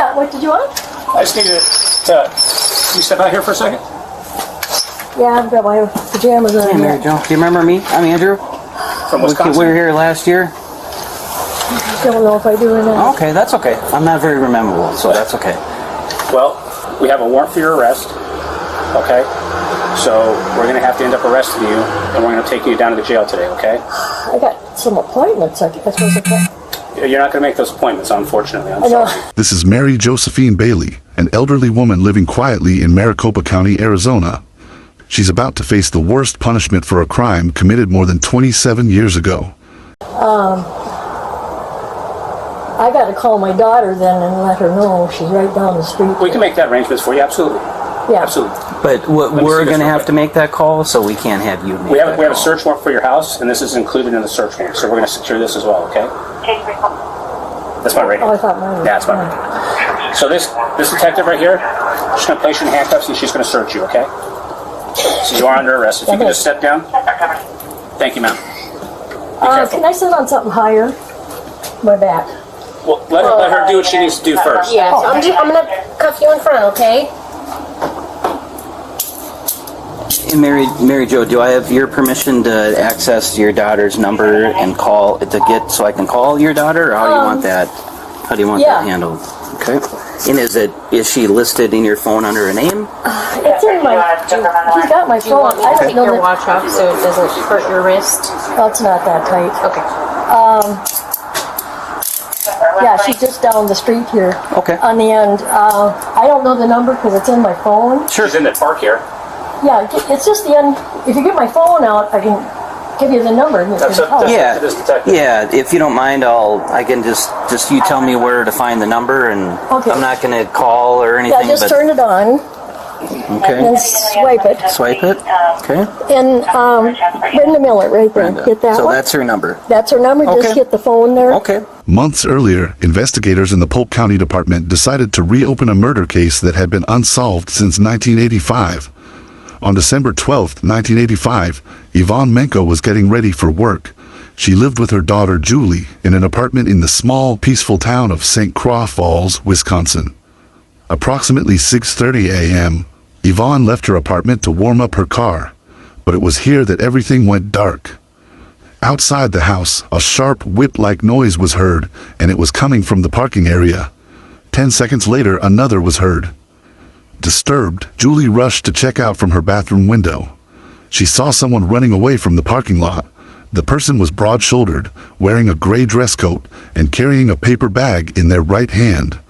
Yeah, what did you want? I just needed to... Can you step out here for a second? Yeah, I've got my pajamas on. Hey, Mary Jo. Do you remember me? I'm Andrew. From Wisconsin. We were here last year. I don't know if I do or not. Okay, that's okay. I'm not very memorable, so that's okay. Well, we have a warrant for your arrest. Okay? So we're going to have to end up arresting you, and we're going to take you down to the jail today, okay? I got some appointments. I guess was You're not going to make those appointments, unfortunately. I'm sorry. This is Mary Josephine Bailey, an elderly woman living quietly in Maricopa County, Arizona. She's about to face the worst punishment for a crime committed more than 27 years ago. I got to call my daughter then and let her know. She's right down the street. We can make that arrangements for you, absolutely. Yeah. Absolutely. But we're going to have to make that call, so we can't have you make We that have a search warrant for your house, and this is included in the search warrant, so we're going to secure this as well, okay? That's my radio. Oh, I thought mine was. Yeah, that's my radio. So this detective right here, she's going to place you in handcuffs, and she's going to search you, okay? So you are under arrest. If you can just step down. Thank you, ma'am. Can I sit on something higher? My back. Well, let her do what she needs to do first. Yeah, so I'm going to cuff you in front, okay? Hey, Mary Jo, do I have your permission to access your daughter's number and call so I can call your daughter, or how do you want that? How do you want that handled? Okay. And is she listed in your phone under a name? It's in my. He's got my Do you phone. want me to take your watch off so it doesn't hurt your wrist? Oh, it's not that tight. Okay. Yeah, she's just down the street here. Okay. On the end. I don't know the number because it's in my phone. Sure. She's in the park here. Yeah, it's just the end. If you get my phone out, I can give you the number. And you can call. Yeah, This detective. yeah. If you don't mind, I can just you tell me where to find the number, and Okay. I'm not going to call or anything. Yeah, just turn it on Okay. and swipe it. Swipe it. Okay. And Brenda Miller, right there. Brenda. Get that So one? that's her number. That's her number. Okay. Just get the phone there. Okay. Months earlier, investigators in the Polk County Department decided to reopen a murder case that had been unsolved since 1985. On December 12, 1985, Yvonne Menke was getting ready for work. She lived with her daughter Julie in an apartment in the small, peaceful town of St. Croix Falls, Wisconsin. Approximately 6:30 a.m., Yvonne left her apartment to warm up her car, but it was here that everything went dark. Outside the house, a sharp whip-like noise was heard, and it was coming from the parking area. 10 seconds later, another was heard. Disturbed, Julie rushed to check out from her bathroom window. She saw someone running away from the parking lot. The person was broad-shouldered, wearing a gray dress coat, and carrying a paper bag in their right hand.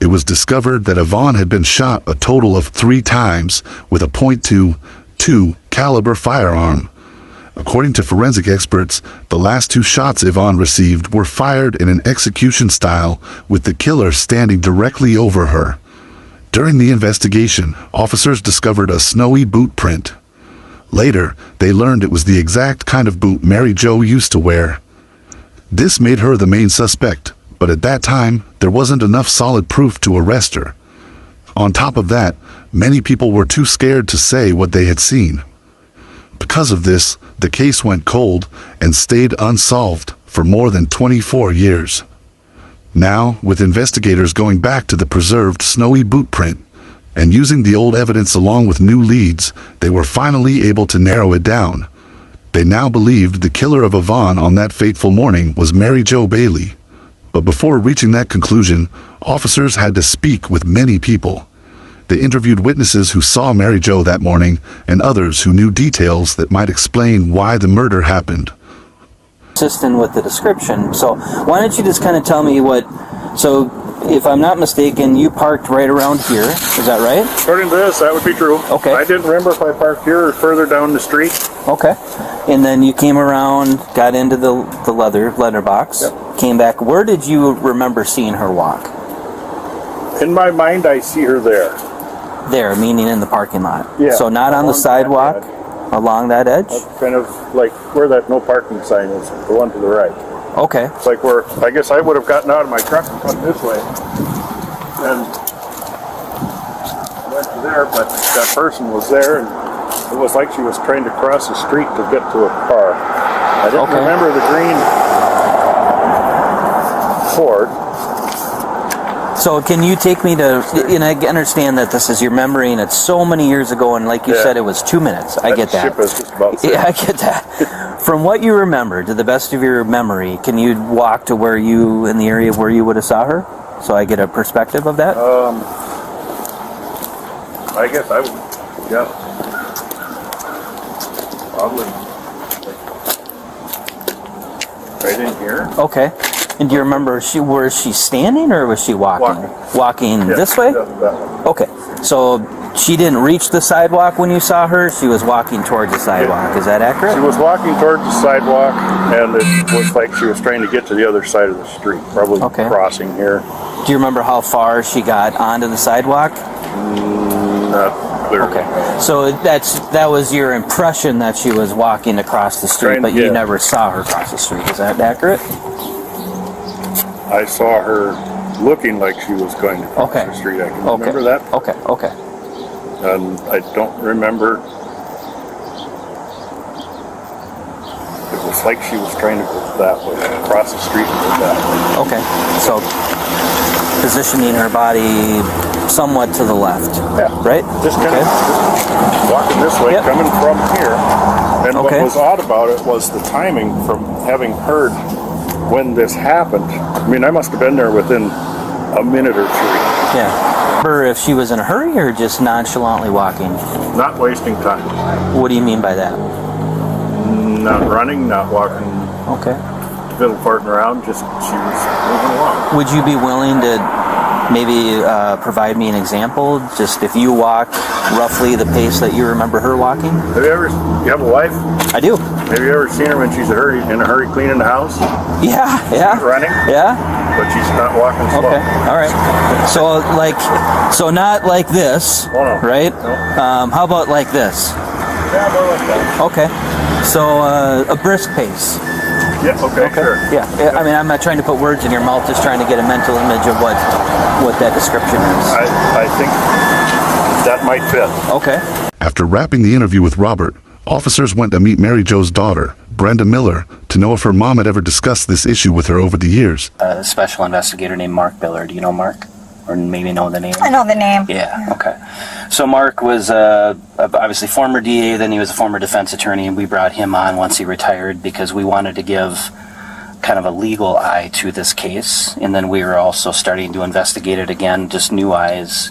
It was discovered that Yvonne had been shot a total of 3 times with a .22 caliber firearm. According to forensic experts, the last 2 shots Yvonne received were fired in an execution style, with the killer standing directly over her. During the investigation, officers discovered a snowy boot print. Later, they learned it was the exact kind of boot Mary Jo used to wear. This made her the main suspect, but at that time, there wasn't enough solid proof to arrest her. On top of that, many people were too scared to say what they had seen. Because of this, the case went cold and stayed unsolved for more than 24 years. Now, with investigators going back to the preserved snowy boot print and using the old evidence along with new leads, they were finally able to narrow it down. They now believed the killer of Yvonne on that fateful morning was Mary Jo Bailey. But before reaching that conclusion, officers had to speak with many people. They interviewed witnesses who saw Mary Jo that morning and others who knew details that might explain why the murder happened. Consistent with the description. So why don't you just kind of tell me so if I'm not mistaken, you parked right around here. Is that right? According to this, that would be true. Okay. I didn't remember if I parked here or further down the street. Okay. And then you came around, got into the leather box, came back. Where did you remember seeing her walk? In my mind, I see her there. There, meaning in the parking lot. Yeah. So not on the sidewalk, along that edge? That's kind of like where that no parking sign is, the one to the right. Okay. It's like where, I guess I would have gotten out of my truck and come this way. And went to there, but that person was there, and it was like she was trying to cross the street to get to a car. I didn't remember the green Ford. So can you take me to, and I understand that this is your memory and it's so many years ago, and like you said, it was 2 minutes. I get that. Ship is just about set. Yeah, I get that. From what you remember, to the best of your memory, can you walk to where you, in the area where you would have saw her? So I get a perspective of that? I guess I would, yeah. Probably. Right in here. Okay. And do you remember, was she standing or was she walking? Walking Yeah, this way? that way. Okay. So she didn't reach the sidewalk when you saw her? She was walking towards the sidewalk. Is that accurate? She was walking towards the sidewalk, and it was like she was trying to get to the other side of the street, probably crossing here. Do you remember how far she got onto the sidewalk? Not clearly. Okay. So that was your impression that she was walking across the street, but you never saw her cross the street. Is that accurate? I saw her looking like she was going to cross the street. I can remember that. Okay. And I don't remember. It was like she was trying to go that way, across the street and go that way. Okay. So positioning her body somewhat to the left. Yeah. Right? Just kind of walking this way, coming from here. And what was odd about it was the timing from having heard when this happened. I mean, I must have been there within a minute or two. Yeah. Remember if she was in a hurry or just nonchalantly walking? Not wasting time. What do you mean by that? Not running, not walking. Okay. Fiddle farting around, just she was moving along. Would you be willing to maybe provide me an example? Just if you walk roughly the pace that you remember her walking? You have a wife? I do. Have you ever seen her when she's in a hurry cleaning the house? Yeah. She's running? Yeah. But she's not walking slow. Okay. All right. So not like this, right? No. How about like this? Yeah, more like that. Okay. So a brisk pace. Yeah, okay, sure. Yeah. I mean, I'm not trying to put words in your mouth, just trying to get a mental image of what that description is. I think that might fit. Okay. After wrapping the interview with Robert, officers went to meet Mary Jo's daughter, Brenda Miller, to know if her mom had ever discussed this issue with her over the years. A special investigator named Mark Biller. Do you know Mark? Or maybe know the name? I know the name. Yeah, okay. So Mark was obviously former DA, then he was a former defense attorney, and we brought him on once he retired because we wanted to give kind of a legal eye to this case, and then we were also starting to investigate it again, just new eyes,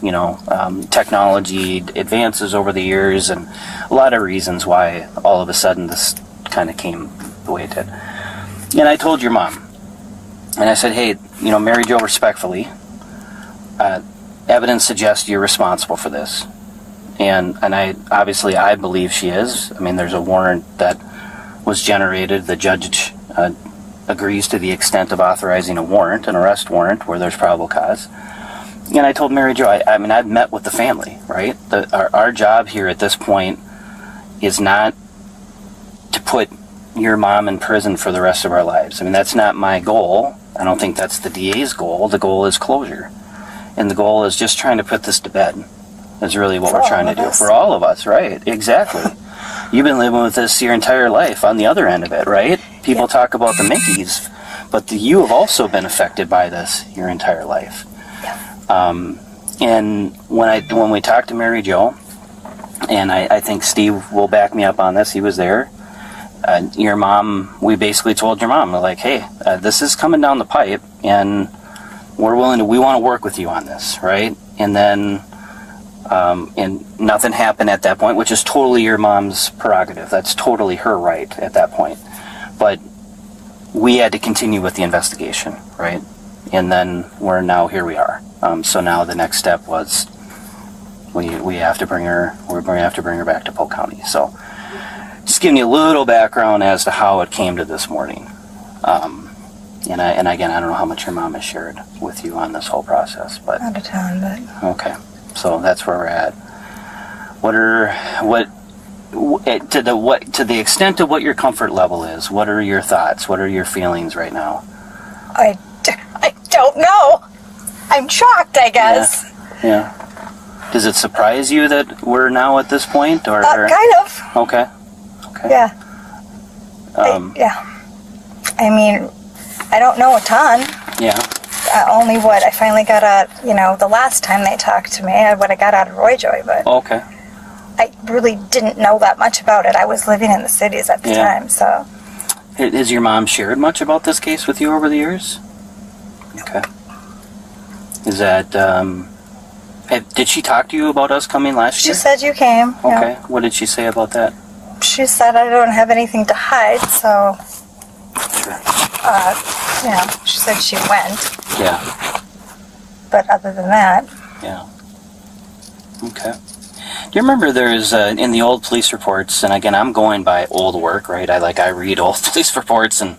technology advances over the years, and a lot of reasons why all of a sudden this kind of came the way it did. And I told your mom, and I said, hey, Mary Jo, respectfully, evidence suggests you're responsible for this, and I believe she is. I mean, there's a warrant that was generated. The judge agrees to the extent of authorizing a warrant, an arrest warrant, where there's probable cause. And I told Mary Jo, I've met with the family, right? Our job here at this point is not to put your mom in prison for the rest of our lives. I mean, that's not my goal. I don't think that's the DA's goal. The goal is closure. And the goal is just trying to put this to bed, is really what we're trying to do. For all of us, right? Exactly. You've been living with this your entire life on the other end of it, right? People talk about the Menke's, but you have also been affected by this your entire life. And when we talked to Mary Jo, and I think Steve will back me up on this, he was there, your mom, we basically told your mom, we're like, hey, this is coming down the pipe, and we want to work with you on this, right? And then, and nothing happened at that point, which is totally your mom's prerogative. That's totally her right at that point. But we had to continue with the investigation, right? And then here we are. So now the next step was we have to bring her back to Polk County. So just giving you a little background as to how it came to this morning. And again, I don't know how much your mom has shared with you on this whole process, but Not a ton, but okay. So that's where we're at. To the extent of what your comfort level is, what are your thoughts? What are your feelings right now? I don't know. I'm shocked, I guess. Yeah. Does it surprise you that we're now at this point, or kind of? Okay. Yeah. I mean, I don't know a ton. Yeah. only what I finally got out, the last time they talked to me, what I got out of Roy Joy, but Okay. I really didn't know that much about it. I was living in the cities at the time, so. Has your mom shared much about this case with you over the years? Okay. Is that, did she talk to you about us coming last year? She said you came. Okay. What did she say about that? She said I don't have anything to hide, so, she said she went. Yeah. But other than that, Yeah. Okay. Do you remember there's in the old police reports, and again, I'm going by old work, right? I read old police reports, and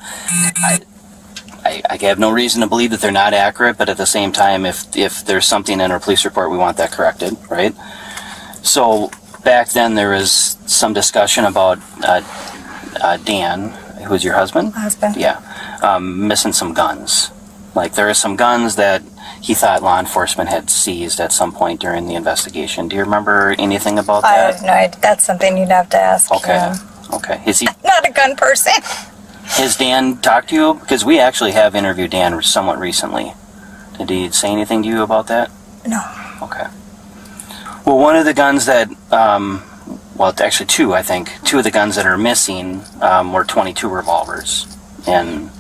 I have no reason to believe that they're not accurate, but at the same time, if there's something in our police report, we want that corrected, right? So back then, there was some discussion about Dan, who's your husband? husband. Yeah. Missing some guns. Like, there are some guns that he thought law enforcement had seized at some point during the investigation. Do you remember anything about I that? have no idea. That's something you'd have to ask Okay. him. Okay. Is he? Not a gun person. Has Dan talked to you? Because we actually have interviewed Dan somewhat recently. Did he say anything to you about that? No. Okay. Well, one of the guns that, well, actually two, I think. Two of the guns that are missing were .22 revolvers. And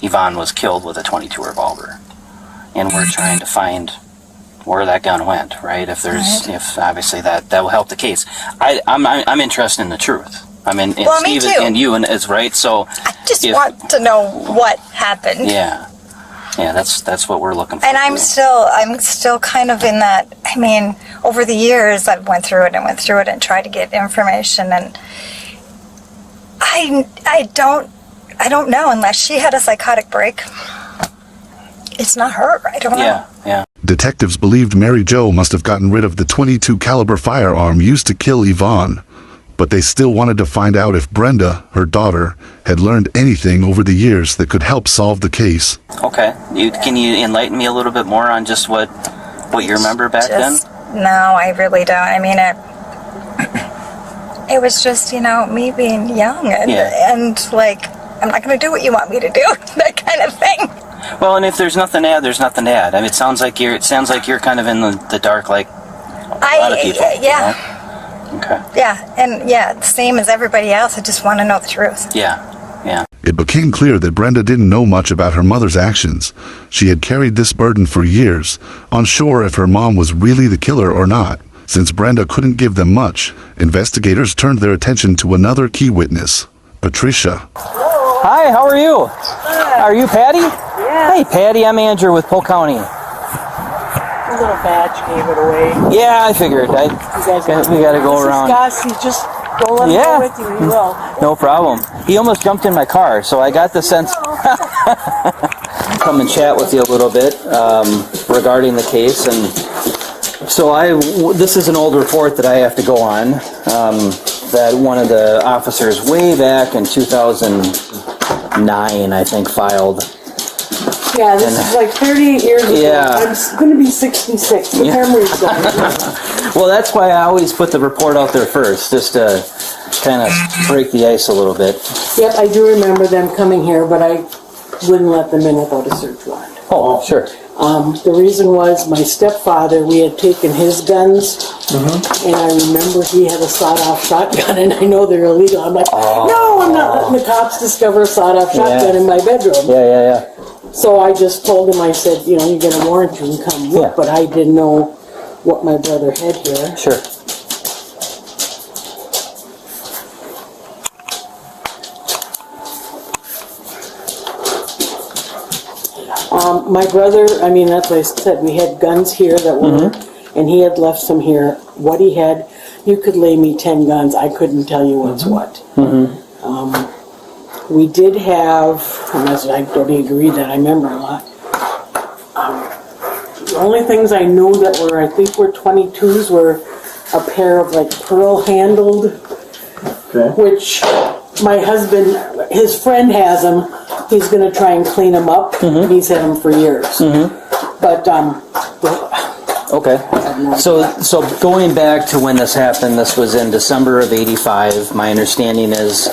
Yvonne was killed with a .22 revolver. And we're trying to find where that gun went, right? If there's, if obviously that will help the case. I'm interested in the truth. I mean, and Well, me Steve too. and you is right. So I just if- want to know what happened. yeah, that's what we're looking for. And I'm still kind of in that. I mean, over the years, I've went through it and tried to get information, and I don't know unless she had a psychotic break. It's not her. I don't know. Yeah. Detectives believed Mary Jo must have gotten rid of the .22 caliber firearm used to kill Yvonne, but they still wanted to find out if Brenda, her daughter, had learned anything over the years that could help solve the case. Okay. Can you enlighten me a little bit more on just what you remember back then? No, I really don't. I mean, it was just, me being young and like, I'm not going to do what you want me to do, that kind of thing. Well, and if there's nothing to add, there's nothing to add. I mean, it sounds like you're kind of in the dark, like a lot of people. Yeah. You know? Okay. Yeah, and the same as everybody else. I just want to know the truth. Yeah. It became clear that Brenda didn't know much about her mother's actions. She had carried this burden for years, unsure if her mom was really the killer or not. Since Brenda couldn't give them much, investigators turned their attention to another key witness, Patricia. Hi, how are you? Are you Patty? Yeah. Hey, Patty, I'm Andrew with Polk County. A little badge gave it away. Yeah, I figured. We got to go around. Gus, he just go let him go with you. He will. No problem. He almost jumped in my car, so I got the sense. Come and chat with you a little bit regarding the case, and so this is an old report that I have to go on. That one of the officers way back in 2009, I think, filed. Yeah, this is like 38 years ago. Yeah. I'm going to be 66. The memory's gone. Well, that's why I always put the report out there first, just to kind of break the ice a little bit. Yep, I do remember them coming here, but I wouldn't let them in without a search warrant. Oh, sure. The reason was my stepfather, we had taken his guns, and I remember he had a sawed-off shotgun, and I know they're illegal. I'm like, no, I'm not letting the cops discover a sawed-off shotgun in my bedroom. Yeah. So I just told him, I said, you get a warrant, you can come look, but I didn't know what my brother had here. Sure. My brother, I mean, that's what I said, we had guns here that were, and he had left some here. What he had, you could lay me 10 guns, I couldn't tell you what's what. We did have, unless I don't agree that I remember a lot, the only things I know that were, I think were 22s were a pair of like pearl handled, which my husband, his friend has them. He's going to try and clean them up. He's had them for years. But, Okay. So going back to when this happened, this was in December of '85. My understanding is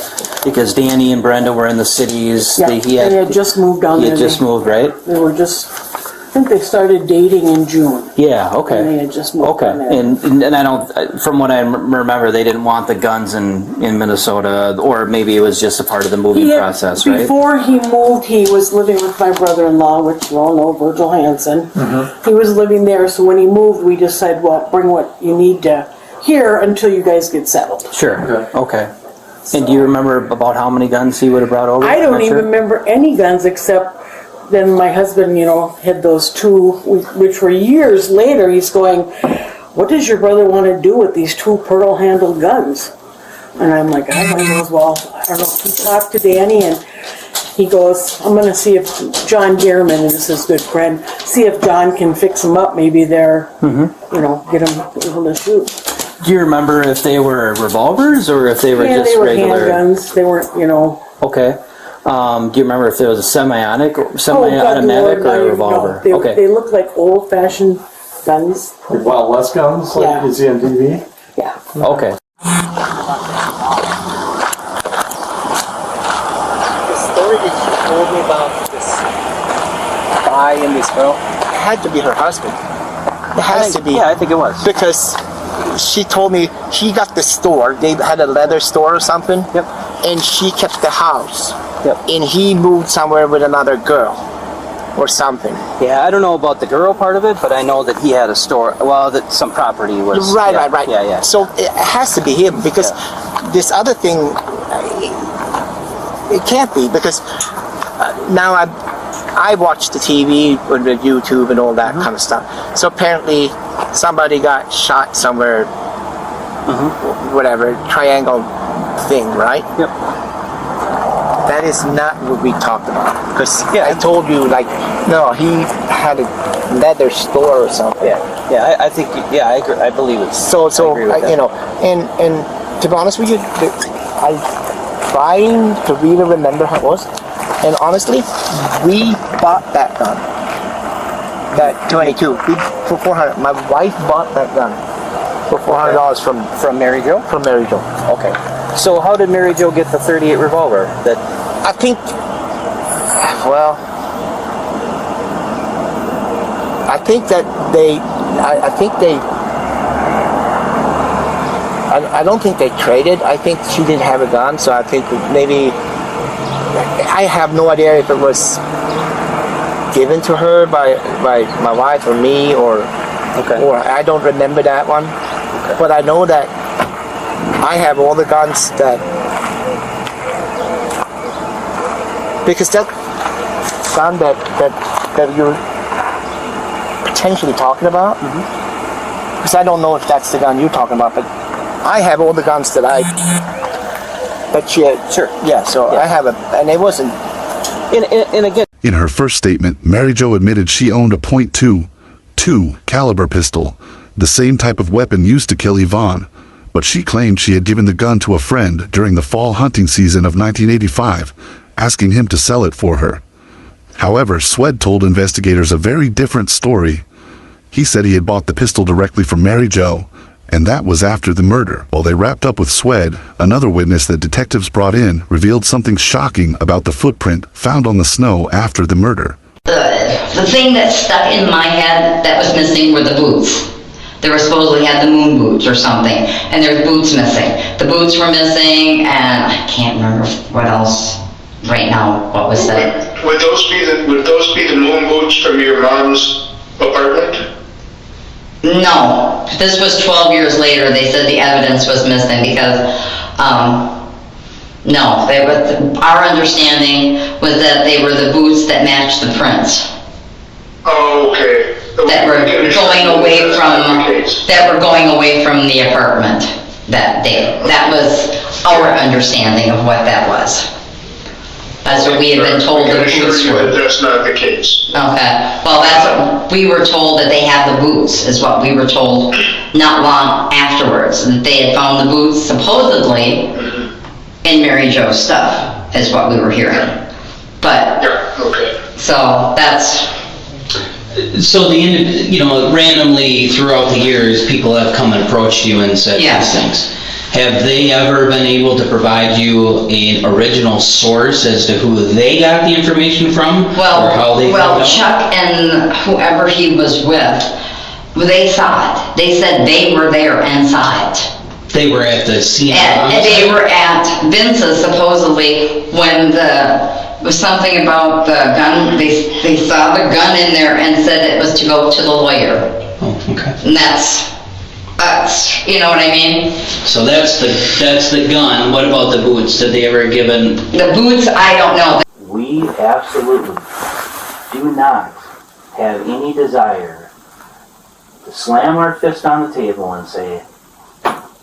Because Danny and Brenda were in the cities. Yeah, they had just moved down He there. had just moved, right? They were just, I think they started dating in June. Yeah, And okay. they had just moved Okay, down there. and I don't, from what I remember, they didn't want the guns in Minnesota, or maybe it was just a part of the moving process, right? Before he moved, he was living with my brother-in-law, which you all know, Virgil Hansen. Mm-hmm. He was living there, so when he moved, we just said, well, bring what you need to here until you guys get settled. Sure, okay. And do you remember about how many guns he would have brought over? I don't Not even sure? remember any guns except then my husband, had those two, which were years later. He's going, what does your brother want to do with these two pearl-handled guns? And I'm like, I don't know. Well, I don't know. He talked to Danny and he goes, I'm going to see if John Gehrman, is his good friend, see if John can fix them up. Maybe they're, get them able to shoot. Do you remember if they were revolvers or if they were Yeah, just they were regular? handguns. They weren't, Okay. Do you remember if there was a semi-automatic or no, a revolver? They, Okay. they looked like old-fashioned guns. Like Wild West guns, like Yeah. you see on TV? Yeah. Okay. The story that she told me about this guy and this girl had to be her husband. It has to be. Yeah, I think it was. Because she told me he got the store. They had a leather store or something. Yep. And she kept the house. Yep. And he moved somewhere with another girl or something. Yeah, I don't know about the girl part of it, but I know that he had a store. Well, that some property was. Right. Yeah. So it has to be him because this other thing, it can't be because now I watch the TV and the YouTube and all that kind of stuff. So apparently somebody got shot somewhere, whatever, triangle thing, right? Yep. That is not what we talked about. Because I told you, no, he had a leather store or something. Yeah. I think. Yeah, I agree. I believe it. So I agree with that. and to be honest with you, I'm trying to really remember how it was. And honestly, we bought that gun. That 22 for $400. My wife bought that gun for $400 From Mary Jo. from Mary Jo. Okay. So how did Mary Jo get the .38 revolver? That I think. Well, I think that they. I think they. I don't think they traded. I think she didn't have a gun, so I think maybe. I have no idea if it was given to her by my wife or me or I don't remember that one. Okay. But I know that I have all the guns that because that gun that you're potentially talking about because I don't know if that's the gun you're talking about, but I have all the guns that she had. Sure. Yeah, so I have and it wasn't. And again. In her first statement, Mary Jo admitted she owned a .22 caliber pistol, the same type of weapon used to kill Yvonne, but she claimed she had given the gun to a friend during the fall hunting season of 1985, asking him to sell it for her. However, Swed told investigators a very different story. He said he had bought the pistol directly from Mary Jo, and that was after the murder. While they wrapped up with Swed, another witness that detectives brought in revealed something shocking about the footprint found on the snow after the murder. The thing that stuck in my head that was missing were the boots. They were supposedly had the moon boots or something, and there's boots missing. The boots were missing, and I can't remember what else right now. What was that? Would those be the moon boots from your mom's apartment? No, this was 12 years later. They said the evidence was missing because, no, our understanding was that they were the boots that matched the prints. Oh, okay. That were going away from the apartment that day. That was our understanding of what that was. That's what we had been told the boots were. That's not the case. Okay, well, that's what we were told, that they had the boots, is what we were told not long afterwards, that they had found the boots supposedly in Mary Jo's stuff, is what we were hearing. But, so that's... So randomly throughout the years, people have come and approached you and said these things. Have they ever been able to provide you an original source as to who they got the information from? Or how they found out? Chuck and whoever he was with, they saw it. They said they were there and saw it. They were at the scene. And they were at Vince's supposedly when was something about the gun. They saw the gun in there and said it was to go to the lawyer. Oh, okay. And that's you know what I mean? So that's the gun. What about the boots? Did they ever given? The boots, I don't know. We absolutely do not have any desire to slam our fist on the table and say,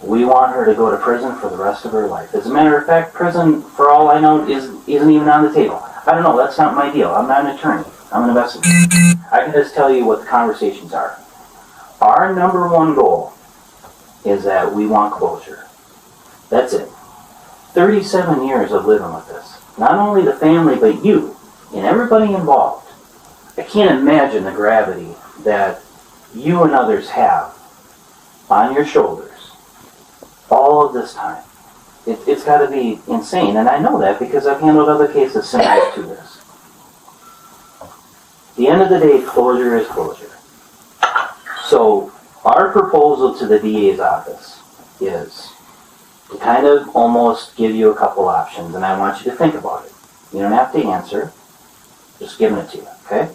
we want her to go to prison for the rest of her life. As a matter of fact, prison, for all I know, isn't even on the table. I don't know, that's not my deal. I'm not an attorney. I'm an investigator. I can just tell you what the conversations are. Our number one goal is that we want closure. That's it. 37 years of living with this. Not only the family, but you and everybody involved. I can't imagine the gravity that you and others have on your shoulders all of this time. It's got to be insane, and I know that because I've handled other cases similar to this. At the end of the day, closure is closure. So our proposal to the DA's office is to kind of almost give you a couple options, and I want you to think about it. You don't have to answer, just giving it to you, okay?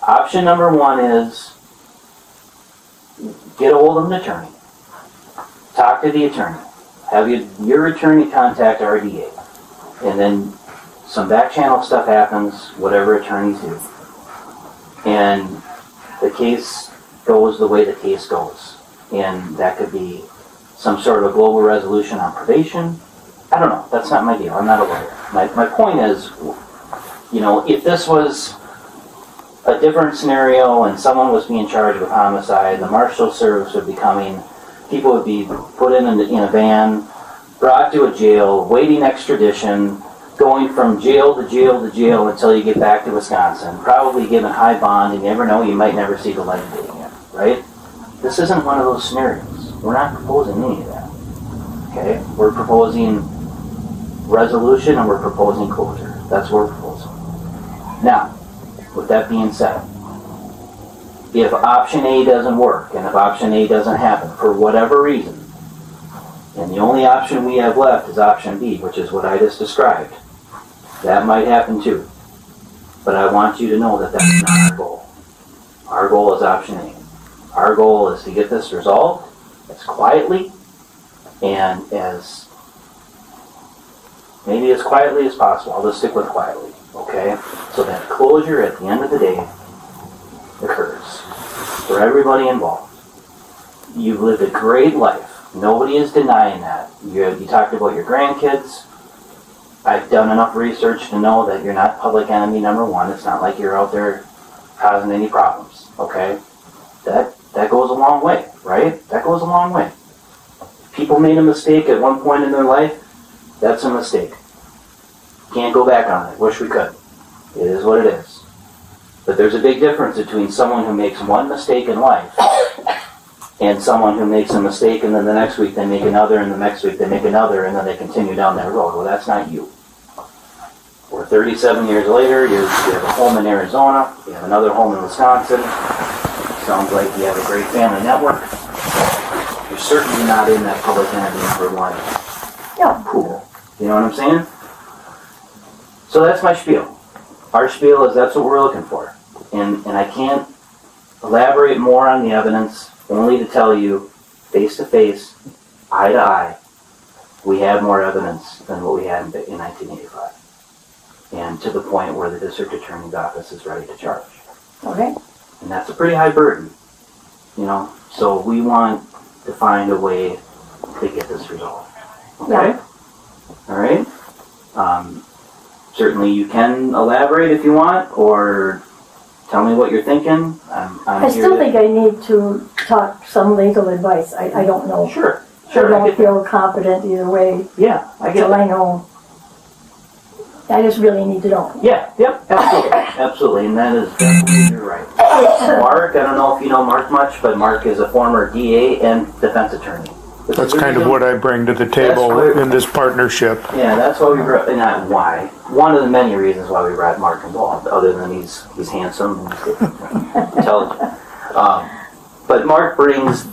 Option number one is get a hold of an attorney. Talk to the attorney. Have your attorney contact our DA. And then some back channel stuff happens, whatever attorneys do. And the case goes the way the case goes. And that could be some sort of a global resolution on probation. I don't know. That's not my deal. I'm not a lawyer. My point is, you know, if this was a different scenario and someone was being charged with homicide, the marshal service would be coming, people would be put in a van, brought to a jail, waiting extradition, going from jail to jail to jail until you get back to Wisconsin, probably given high bond, and you never know, you might never see the light of day again, right? This isn't one of those scenarios. We're not proposing any of that, okay? We're proposing resolution and we're proposing closure. That's what we're proposing. Now, with that being said, if option A doesn't work, and if option A doesn't happen, for whatever reason, and the only option we have left is option B, which is what I just described, that might happen too. But I want you to know that that's not our goal. Our goal is option A. Our goal is to get this resolved as quietly and as maybe as quietly as possible. I'll just stick with quietly, okay? So that closure at the end of the day occurs for everybody involved. You've lived a great life. Nobody is denying that. You talked about your grandkids. I've done enough research to know that you're not public enemy number one. It's not like you're out there causing any problems, okay? That goes a long way, right? That goes a long way. If people made a mistake at one point in their life, that's a mistake. Can't go back on it. Wish we could. It is what it is. But there's a big difference between someone who makes one mistake in life and someone who makes a mistake and then the next week they make another and the next week they make another and then they continue down that road. Well, that's not you. We're 37 years later, you have a home in Arizona, you have another home in Wisconsin. Sounds like you have a great family network. You're certainly not in that public enemy number one pool. You know what I'm saying? So that's my spiel. Our spiel is that's what we're looking for. And I can't elaborate more on the evidence, only to tell you, face to face, eye to eye, we have more evidence than what we had in 1985. And to the point where the district attorney's office is ready to charge. Okay. And that's a pretty high burden, you know? So we want to find a way to get this resolved. Okay? Yeah. All right? Certainly you can elaborate if you want, or tell me what you're thinking. I still think I need to talk some legal advice. I don't know. Sure. I don't feel confident either way. Yeah, I get it. Till I know. I just really need to know. Yeah, yep, absolutely. Absolutely, and that is definitely, you're right. Mark, I don't know if you know Mark much, but Mark is a former DA and defense attorney. That's kind of what I bring to the table in this partnership. Yeah, that's why we brought, not why. One of the many reasons why we brought Mark involved, other than he's handsome and intelligent. But Mark brings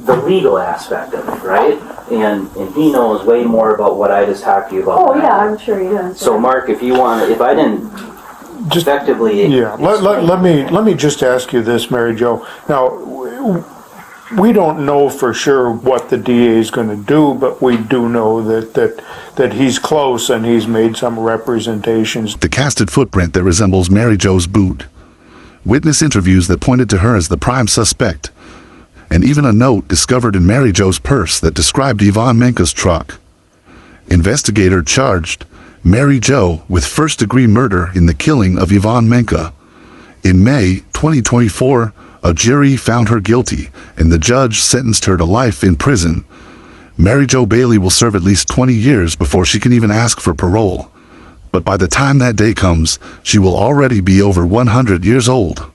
the legal aspect of it, right? And he knows way more about what I just talked to you about. Oh, yeah, I'm sure he does. So Mark, if you want, if I didn't Just effectively... Yeah, let me just ask you this, Mary Jo. Now, we don't know for sure what the DA is going to do, but we do know that he's close and he's made some representations. The casted footprint that resembles Mary Jo's boot, witness interviews that pointed to her as the prime suspect, and even a note discovered in Mary Jo's purse that described Yvonne Menke's truck. Investigator charged Mary Jo with first-degree murder in the killing of Yvonne Menke. In May 2024, a jury found her guilty, and the judge sentenced her to life in prison. Mary Jo Bailey will serve at least 20 years before she can even ask for parole. But by the time that day comes, she will already be over 100 years old.